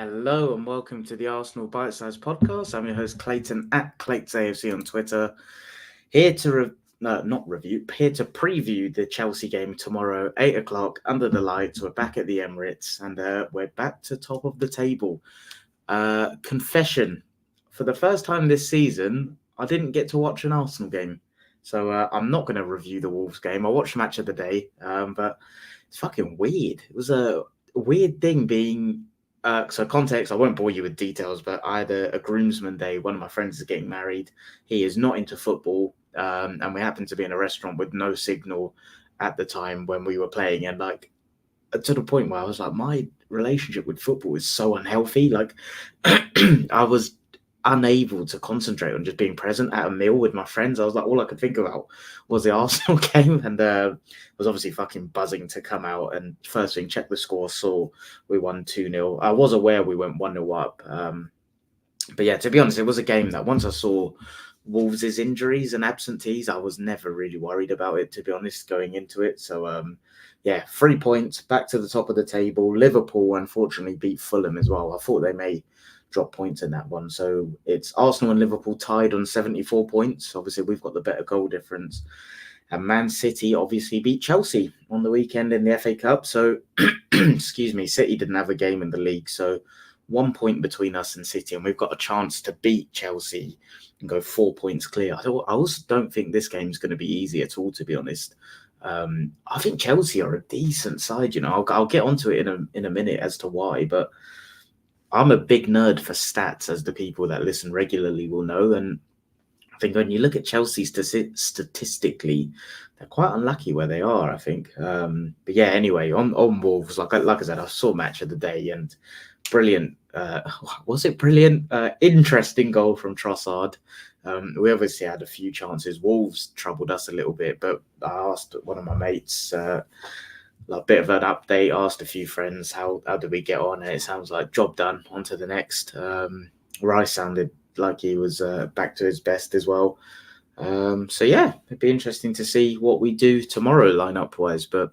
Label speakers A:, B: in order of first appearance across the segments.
A: Hello and welcome to the Arsenal BiteSize Podcast. I'm your host Clayton at ClaytonsAFC on Twitter. Here to here to preview the Chelsea game tomorrow, 8 o'clock under the lights. We're back at the Emirates and we're back to top of the table. Confession: for the first time this season, I didn't get to watch an Arsenal game, so I'm not going to review the Wolves game. I watched Match of the Day, but it's fucking weird. It was a weird thing being. So context, I won't bore you with details, but I had a groomsman day. One of my friends is getting married. He is not into football, and we happened to be in a restaurant with no signal at the time when we were playing. And like, to the point where I was like, my relationship with football is so unhealthy. Like, I was unable to concentrate on just being present at a meal with my friends. I was like, all I could think about was the Arsenal game, and was obviously fucking buzzing to come out. And first thing, check the score, saw we won 2-0. I was aware we went 1-0 up. But yeah, to be honest, it was a game that once I saw Wolves' injuries and absentees, I was never really worried about it, to be honest, going into it. So, yeah, 3 points, back to the top of the table. Liverpool, unfortunately, beat Fulham as well. I thought they may drop points in that one. So it's Arsenal and Liverpool tied on 74 points. Obviously, we've got the better goal difference. And Man City obviously beat Chelsea on the weekend in the FA Cup. So, excuse me, City didn't have a game in the league. So 1 point between us and City, and we've got a chance to beat Chelsea and go 4 points clear. I also don't think this game's going to be easy at all, to be honest. I think Chelsea are a decent side. You know, I'll get onto it in a minute as to why, but I'm a big nerd for stats, as the people that listen regularly will know. And I think when you look at Chelsea statistically, they're quite unlucky where they are, I think. But yeah, anyway, on Wolves, like I said, I saw Match of the Day and brilliant. Was it brilliant? Interesting goal from Trossard. We obviously had a few chances. Wolves troubled us a little bit, but I asked one of my mates, a bit of an update, asked a few friends how did we get on, and it sounds like job done, on to the next. Rice sounded like he was back to his best as well. So yeah, it'd be interesting to see what we do tomorrow lineup wise, but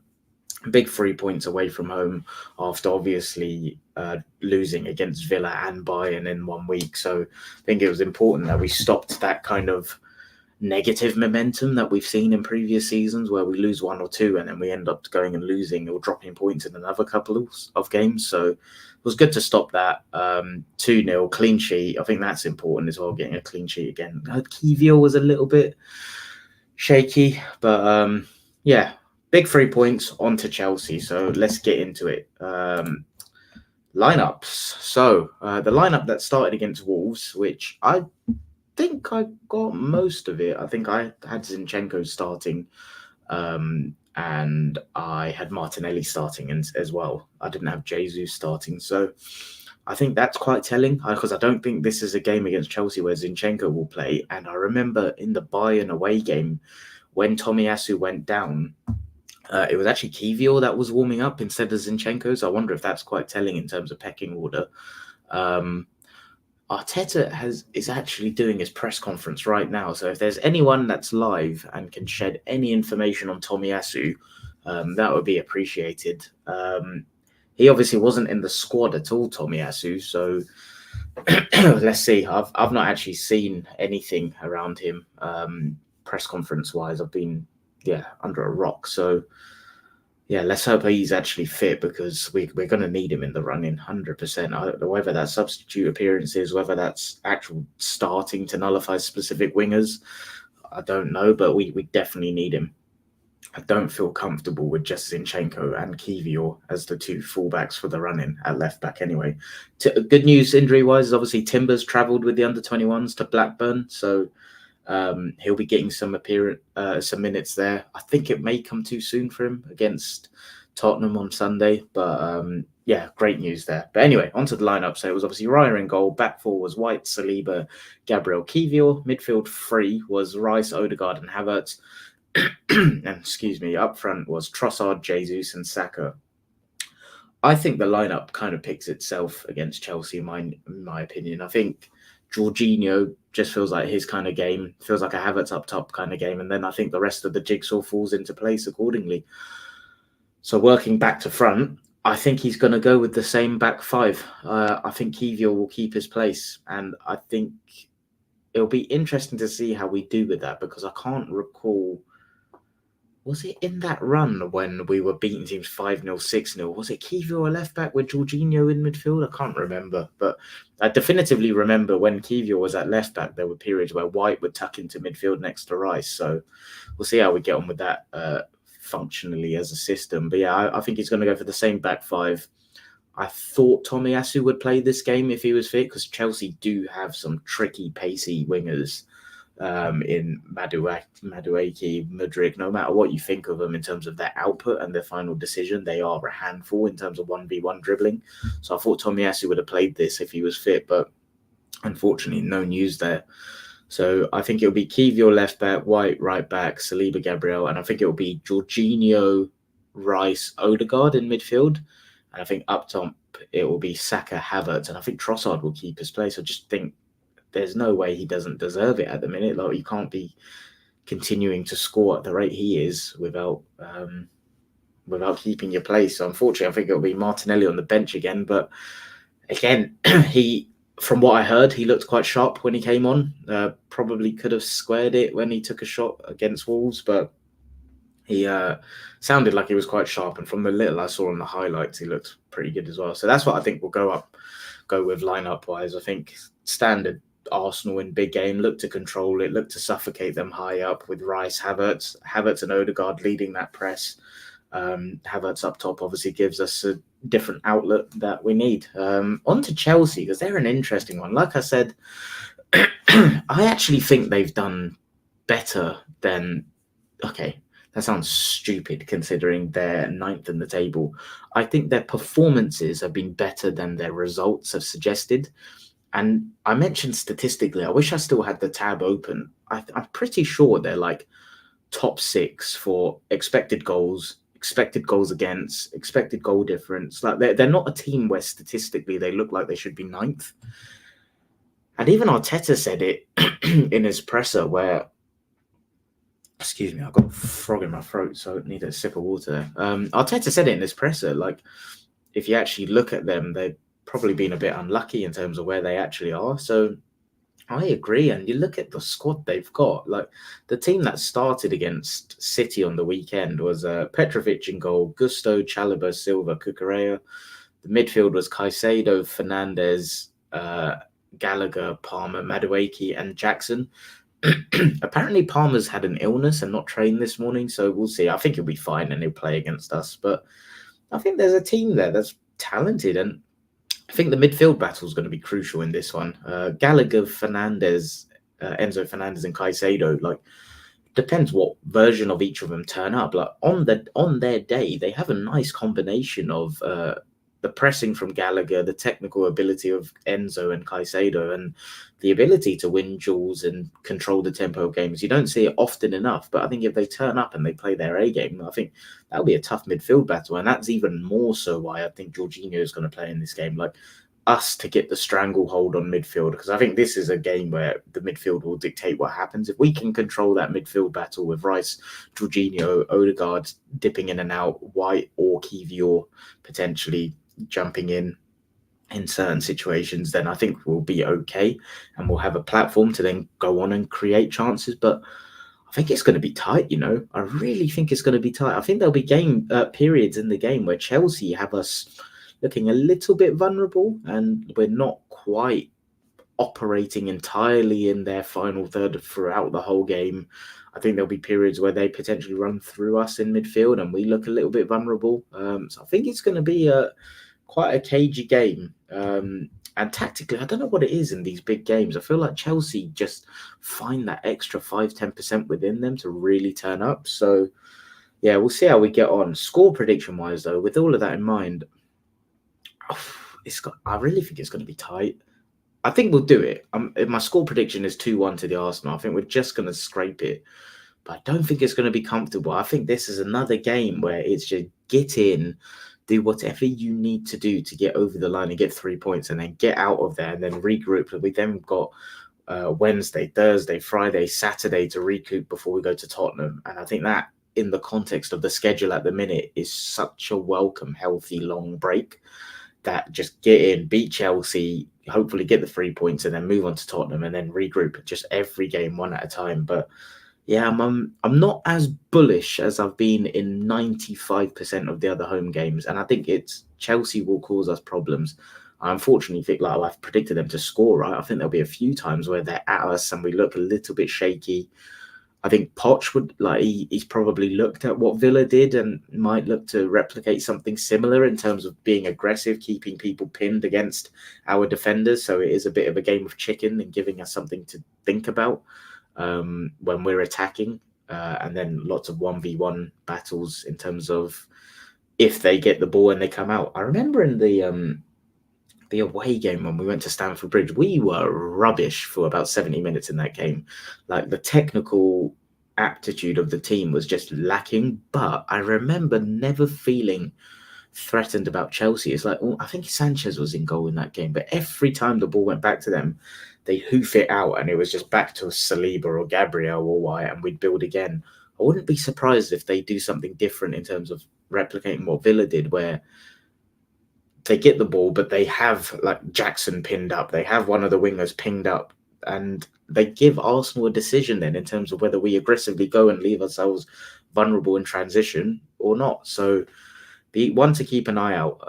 A: big 3 points away from home after obviously losing against Villa and Bayern in 1 week. So I think it was important that we stopped that kind of negative momentum that we've seen in previous seasons where we lose 1 or 2 and then we end up going and losing or dropping points in another couple of games. So it was good to stop that. 2-0 clean sheet. I think that's important as well, getting a clean sheet again. Kivior was a little bit shaky, but yeah, big 3 points onto Chelsea. So let's get into it. Lineups. So the lineup that started against Wolves, which I think I got most of it. I think I had Zinchenko starting, and I had Martinelli starting as well. I didn't have Jesus starting, so I think that's quite telling, because I don't think this is a game against Chelsea where Zinchenko will play. And I remember in the Bayern away game when Tomiyasu went down, it was actually Kivior that was warming up instead of Zinchenko. So I wonder if that's quite telling in terms of pecking order. Arteta is actually doing his press conference right now. So if there's anyone that's live and can shed any information on Tomiyasu, that would be appreciated. He obviously wasn't in the squad at all, Tomiyasu. So let's see. I've not actually seen anything around him press conference wise. I've been under a rock. So yeah, let's hope he's actually fit, because we're going to need him in the running, 100%. Whether that's substitute appearances, whether that's actual starting to nullify specific wingers, I don't know, but we definitely need him. I don't feel comfortable with just Zinchenko and Kivior as the two fullbacks for the running at left back anyway. Good news injury-wise is obviously Timber's travelled with the under-21s to Blackburn, so he'll be getting some minutes there. I think it may come too soon for him against Tottenham on Sunday, but yeah, great news there. But anyway, onto the lineup. So it was obviously Raya in goal. Back four was White, Saliba, Gabriel, Kivior. Midfield three was Rice, Odegaard, and Havertz. And excuse me, up front was Trossard, Jesus, and Saka. I think the lineup kind of picks itself against Chelsea, in my opinion. I think Jorginho just feels like his kind of game, feels like a Havertz up top kind of game. And then I think the rest of the jigsaw falls into place accordingly. So working back to front, I think he's going to go with the same back five. I think Kivior will keep his place, and I think it'll be interesting to see how we do with that, because I can't recall. Was it in that run when we were beating teams 5-0, 6-0? Was it Kivior a left back with Jorginho in midfield? I can't remember. But I definitively remember when Kivior was at left back, there were periods where White would tuck into midfield next to Rice. So we'll see how we get on with that functionally as a system. But yeah, I think he's going to go for the same back five. I thought Tomiyasu would play this game if he was fit, because Chelsea do have some tricky, pacey wingers in Madueke, Mudryk. No matter what you think of them in terms of their output and their final decision, they are a handful in terms of 1v1 dribbling. So I thought Tomiyasu would have played this if he was fit, but unfortunately, no news there. So I think it'll be Kivior left back, White right back, Saliba, Gabriel, and I think it'll be Jorginho, Rice, Odegaard in midfield. And I think up top it will be Saka, Havertz, and I think Trossard will keep his place. I just think there's no way he doesn't deserve it at the minute. Like, you can't be continuing to score at the rate he is without keeping your place. So unfortunately, I think it'll be Martinelli on the bench again. But again, from what I heard, he looked quite sharp when he came on. Probably could have squared it when he took a shot against Wolves, but he sounded like he was quite sharp. And from the little I saw on the highlights, he looked pretty good as well. So that's what I think we'll go with lineup-wise. I think standard Arsenal in big game, look to control it, look to suffocate them high up with Rice, Havertz and Odegaard leading that press. Havertz up top obviously gives us a different outlet that we need. On to Chelsea, because they're an interesting one. Like I said, I actually think they've done better than... Okay, that sounds stupid considering they're ninth in the table. I think their performances have been better than their results have suggested. And I mentioned statistically, I wish I still had the tab open. I'm pretty sure they're like top 6 for expected goals against, expected goal difference. Like, they're not a team where statistically they look like they should be ninth. And even Arteta said it in his presser where... Excuse me, I've got a frog in my throat, so I need a sip of water there. Arteta said it in his presser, like, if you actually look at them, they've probably been a bit unlucky in terms of where they actually are. So I agree. And you look at the squad they've got, like the team that started against City on the weekend was Petrovic in goal, Gusto, Chalobah, Silva, Cucurella. The midfield was Caicedo, Fernandes, Gallagher, Palmer, Madueke, and Jackson. Apparently Palmer's had an illness and not trained this morning, so we'll see. I think he'll be fine and he'll play against us. But I think there's a team there that's talented, and I think the midfield battle is going to be crucial in this one. Gallagher, Fernandes, Enzo Fernandez, and Caicedo. Like, depends what version of each of them turn up. Like, on their day, they have a nice combination of the pressing from Gallagher, the technical ability of Enzo and Caicedo, and the ability to win duels and control the tempo of games. You don't see it often enough, but I think if they turn up and they play their A game, I think that'll be a tough midfield battle. And that's even more so why I think Jorginho is going to play in this game. Like, us to get the stranglehold on midfield, because I think this is a game where the midfield will dictate what happens. If we can control that midfield battle with Rice, Jorginho, Odegaard dipping in and out, White or Kivior potentially jumping in certain situations, then I think we'll be okay and we'll have a platform to then go on and create chances. But I think it's going to be tight, you know. I really think it's going to be tight. I think there'll be periods in the game where Chelsea have us looking a little bit vulnerable and we're not quite operating entirely in their final third throughout the whole game. I think there'll be periods where they potentially run through us in midfield and we look a little bit vulnerable. So I think it's going to be quite a cagey game. And tactically, I don't know what it is in these big games. I feel like Chelsea just find that extra 5-10% within them to really turn up. So, yeah, we'll see how we get on. Score prediction-wise, though, with all of that in mind, I really think it's going to be tight. I think we'll do it. My score prediction is 2-1 to the Arsenal. I think we're just going to scrape it. But I don't think it's going to be comfortable. I think this is another game where it's just get in, do whatever you need to do to get over the line and get 3 points and then get out of there and then regroup. We then got Wednesday, Thursday, Friday, Saturday to recoup before we go to Tottenham. And I think that in the context of the schedule at the minute, is such a welcome, healthy, long break that just get in, beat Chelsea, hopefully get the 3 points, and then move on to Tottenham and then regroup just every game one at a time. But yeah, I'm not as bullish as I've been in 95% of the other home games, and I think it's Chelsea will cause us problems. I unfortunately think, like, I've predicted them to score, right? I think there'll be a few times where they're at us and we look a little bit shaky. I think Poch would, like, he's probably looked at what Villa did and might look to replicate something similar in terms of being aggressive, keeping people pinned against our defenders. So it is a bit of a game of chicken and giving us something to think about when we're attacking. And then lots of 1v1 battles in terms of if they get the ball and they come out. I remember in the away game when we went to Stamford Bridge, we were rubbish for about 70 minutes in that game. Like, the technical aptitude of the team was just lacking. But I remember never feeling threatened about Chelsea. It's like, I think Sanchez was in goal in that game, but every time the ball went back to them, they hoof it out and it was just back to Saliba or Gabriel or White, and we'd build again. I wouldn't be surprised if they do something different in terms of replicating what Villa did, where they get the ball, but they have, like, Jackson pinned up. They have one of the wingers pinged up, and they give Arsenal a decision then in terms of whether we aggressively go and leave ourselves vulnerable in transition or not. So the one to keep an eye out.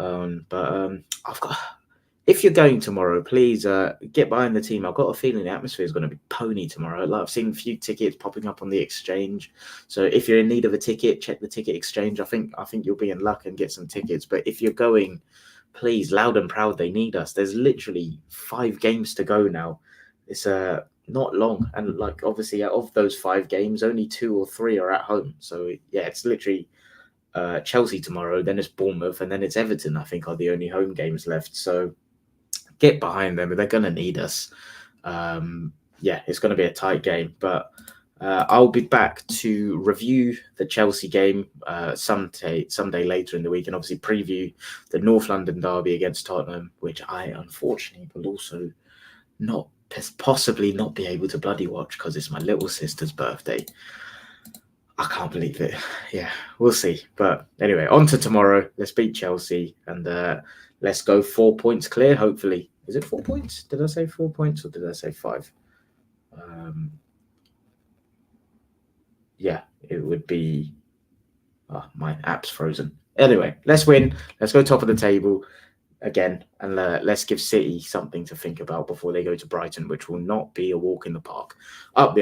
A: But I've got, if you're going tomorrow, please get behind the team. I've got a feeling the atmosphere is going to be pony tomorrow. Like, I've seen a few tickets popping up on the exchange. So if you're in need of a ticket, check the ticket exchange. I think you'll be in luck and get some tickets. But if you're going, please, loud and proud, they need us. There's literally 5 games to go now. It's not long. And, like, obviously, of those 5 games, only 2 or 3 are at home. So, yeah, it's literally Chelsea tomorrow, then it's Bournemouth, and then it's Everton, I think, are the only home games left. So get behind them. They're going to need us. Yeah, it's going to be a tight game. But I'll be back to review the Chelsea game someday later in the week, and obviously preview the North London derby against Tottenham, which I unfortunately will also possibly not be able to bloody watch because it's my little sister's birthday. I can't believe it. Yeah, we'll see. But anyway, on to tomorrow. Let's beat Chelsea and let's go 4 points clear, hopefully. Is it 4 points? Did I say 4 points or did I say 5? Yeah, it would be... Oh, my app's frozen. Anyway, let's win. Let's go top of the table again, and let's give City something to think about before they go to Brighton, which will not be a walk in the park. Up the